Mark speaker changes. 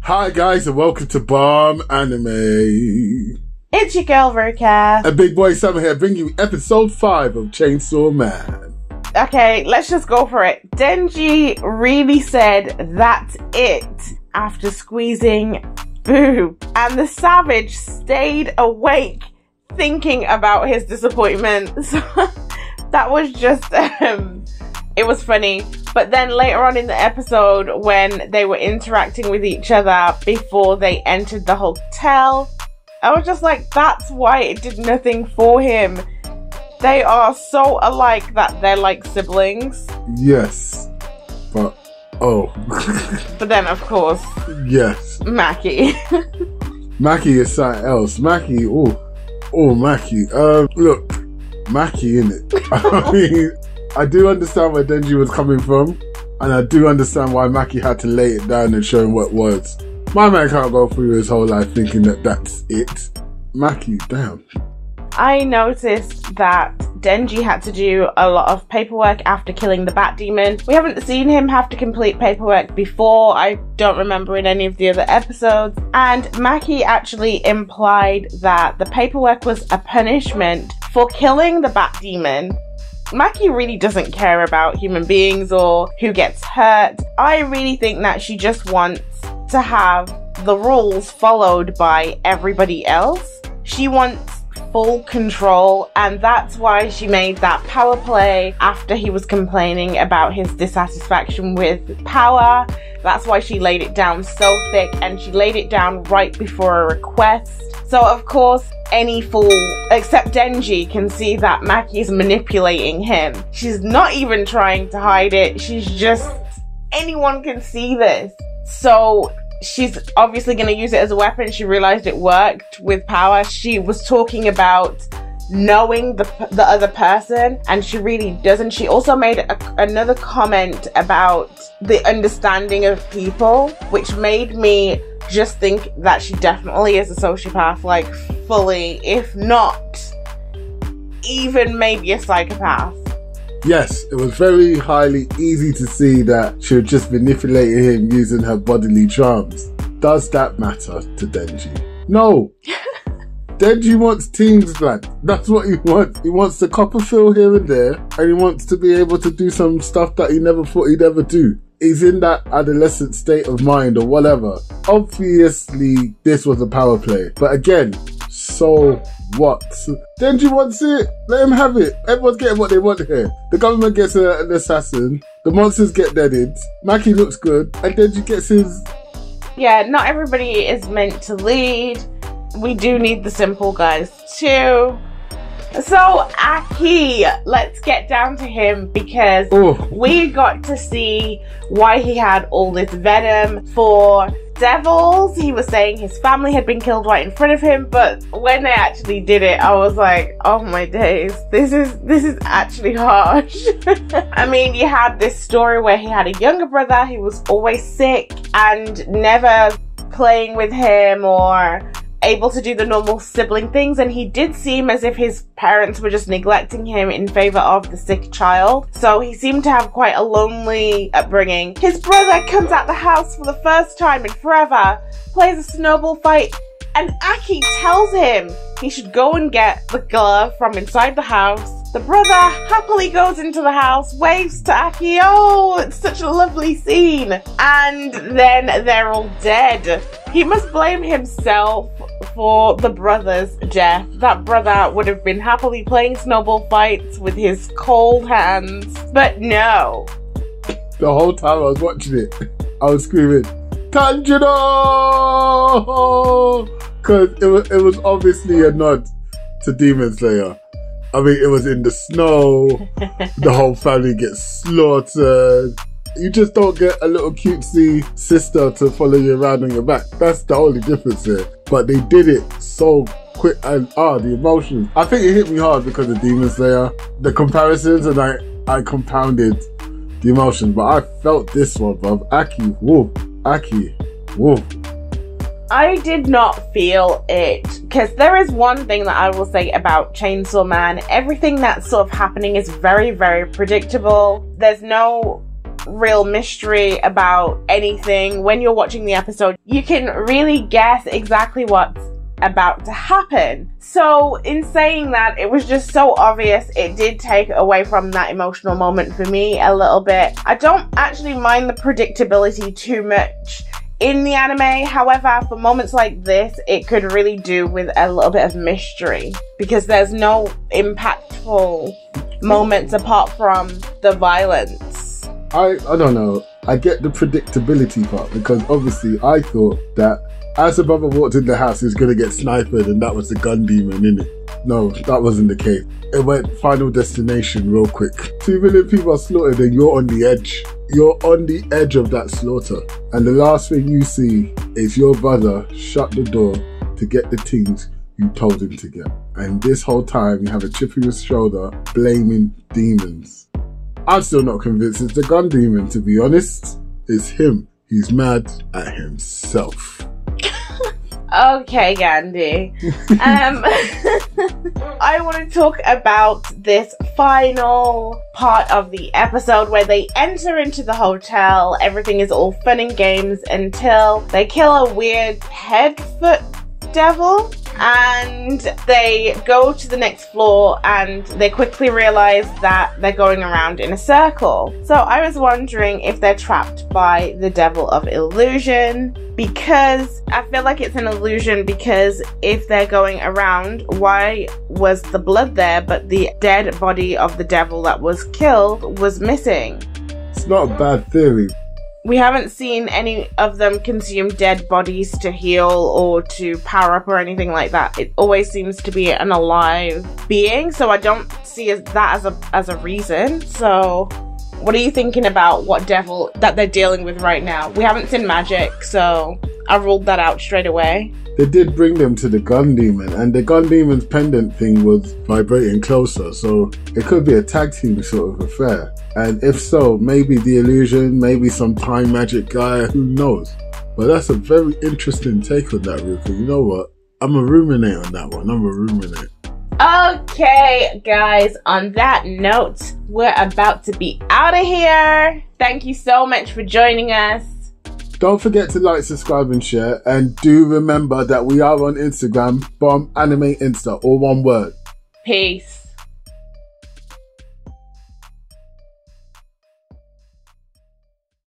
Speaker 1: Hi guys and welcome to Bomb Anime.
Speaker 2: It's your girl Ruka.
Speaker 1: And Big Boy Summer here bringing you episode 5 of Chainsaw Man.
Speaker 2: Okay, let's just go for it. Denji really said that's it after squeezing boob. And the savage stayed awake thinking about his disappointment. So that was just, it was funny. But then later on in the episode, when they were interacting with each other before they entered the hotel, I was just like, that's why it did nothing for him. They are so alike that they're like siblings.
Speaker 1: Yes. But, oh.
Speaker 2: But then, of course,
Speaker 1: yes.
Speaker 2: Maki.
Speaker 1: Maki is something else. Maki, Maki. Look, Maki, innit? I mean, I do understand where Denji was coming from, and I do understand why Maki had to lay it down and show him what words. My man can't go through his whole life thinking that that's it. Maki, damn.
Speaker 2: I noticed that Denji had to do a lot of paperwork after killing the Bat Demon. We haven't seen him have to complete paperwork before. I don't remember in any of the other episodes. And Maki actually implied that the paperwork was a punishment for killing the Bat Demon. Maki really doesn't care about human beings or who gets hurt. I really think that she just wants to have the rules followed by everybody else. She wants full control, and that's why she made that power play after he was complaining about his dissatisfaction with power. That's why she laid it down so thick, and she laid it down right before a request. So of course, any fool except Denji can see that Maki is manipulating him. She's not even trying to hide it. She's just, anyone can see this. So she's obviously going to use it as a weapon. She realized it worked with power. She was talking about knowing the other person, and she really doesn't. She also made another comment about the understanding of people, which made me just think that she definitely is a sociopath, like fully, if not even maybe a psychopath.
Speaker 1: Yes, it was very highly easy to see that she would just manipulate him using her bodily charms. Does that matter to Denji? No. Denji wants teams, man. That's what he wants. He wants the copper fill here and there, and he wants to be able to do some stuff that he never thought he'd ever do. He's in that adolescent state of mind or whatever. Obviously, this was a power play. But again, so what? Denji wants it. Let him have it. Everyone's getting what they want here. The government gets an assassin. The monsters get deaded. Maki looks good. And Denji gets his...
Speaker 2: Yeah, not everybody is meant to lead. We do need the simple guys too. So Aki, let's get down to him, because we got to see why he had all this venom for devils. He was saying his family had been killed right in front of him, but when they actually did it, I was like, oh my days, this is actually harsh. I mean, you had this story where he had a younger brother who was always sick and never playing with him or able to do the normal sibling things, and he did seem as if his parents were just neglecting him in favor of the sick child. So he seemed to have quite a lonely upbringing. His brother comes out the house for the first time in forever, plays a snowball fight, and Aki tells him he should go and get the glove from inside the house. The brother happily goes into the house, waves to Aki. Oh, it's such a lovely scene. And then they're all dead. He must blame himself for the brother's death. That brother would have been happily playing snowball fights with his cold hands. But no.
Speaker 1: The whole time I was watching it, I was screaming, Tanjiro! Because it was obviously a nod to Demon Slayer. I mean, it was in the snow, the whole family gets slaughtered. You just don't get a little cutesy sister to follow you around on your back. That's the only difference here. But they did it so quick, and the emotions. I think it hit me hard because of Demon Slayer. The comparisons, and I compounded the emotions. But I felt this one, bruv. Aki, woo. Aki, woo.
Speaker 2: I did not feel it, because there is one thing that I will say about Chainsaw Man. Everything that's sort of happening is very, very predictable. There's no real mystery about anything. When you're watching the episode, you can really guess exactly what's about to happen. So in saying that, it was just so obvious. It did take away from that emotional moment for me a little bit. I don't actually mind the predictability too much in the anime. However, for moments like this, it could really do with a little bit of mystery because there's no impactful moments apart from the violence.
Speaker 1: I don't know. I get the predictability part because obviously I thought that as the brother walked in the house, he was going to get sniped and that was the gun demon, innit? No, that wasn't the case. It went Final Destination real quick. 2 million people are slaughtered and you're on the edge. You're on the edge of that slaughter. And the last thing you see is your brother shut the door to get the things you told him to get. And this whole time you have a chip on your shoulder blaming demons. I'm still not convinced it's the gun demon, to be honest. It's him. He's mad at himself.
Speaker 2: Okay, Gandhi. I want to talk about this final part of the episode where they enter into the hotel. Everything is all fun and games until they kill a weird headfoot devil. And they go to the next floor and they quickly realize that they're going around in a circle. So I was wondering if they're trapped by the devil of illusion, because I feel like it's an illusion, because if they're going around, why was the blood there but the dead body of the devil that was killed was missing?
Speaker 1: It's not a bad theory.
Speaker 2: We haven't seen any of them consume dead bodies to heal or to power up or anything like that. It always seems to be an alive being, so I don't see that as a reason. So what are you thinking about what devil that they're dealing with right now? We haven't seen magic, so I ruled that out straight away.
Speaker 1: They did bring them to the gun demon, and the gun demon's pendant thing was vibrating closer, so it could be a tag team sort of affair. And if so, maybe the illusion, maybe some time magic guy, who knows? But that's a very interesting take on that, Ruka. You know what? I'm a ruminate on that one. I'm a ruminate.
Speaker 2: Okay, guys, on that note, we're about to be out of here. Thank you so much for joining us.
Speaker 1: Don't forget to like, subscribe and share. And do remember that we are on Instagram, Bomb Anime Insta, all one word.
Speaker 2: Peace.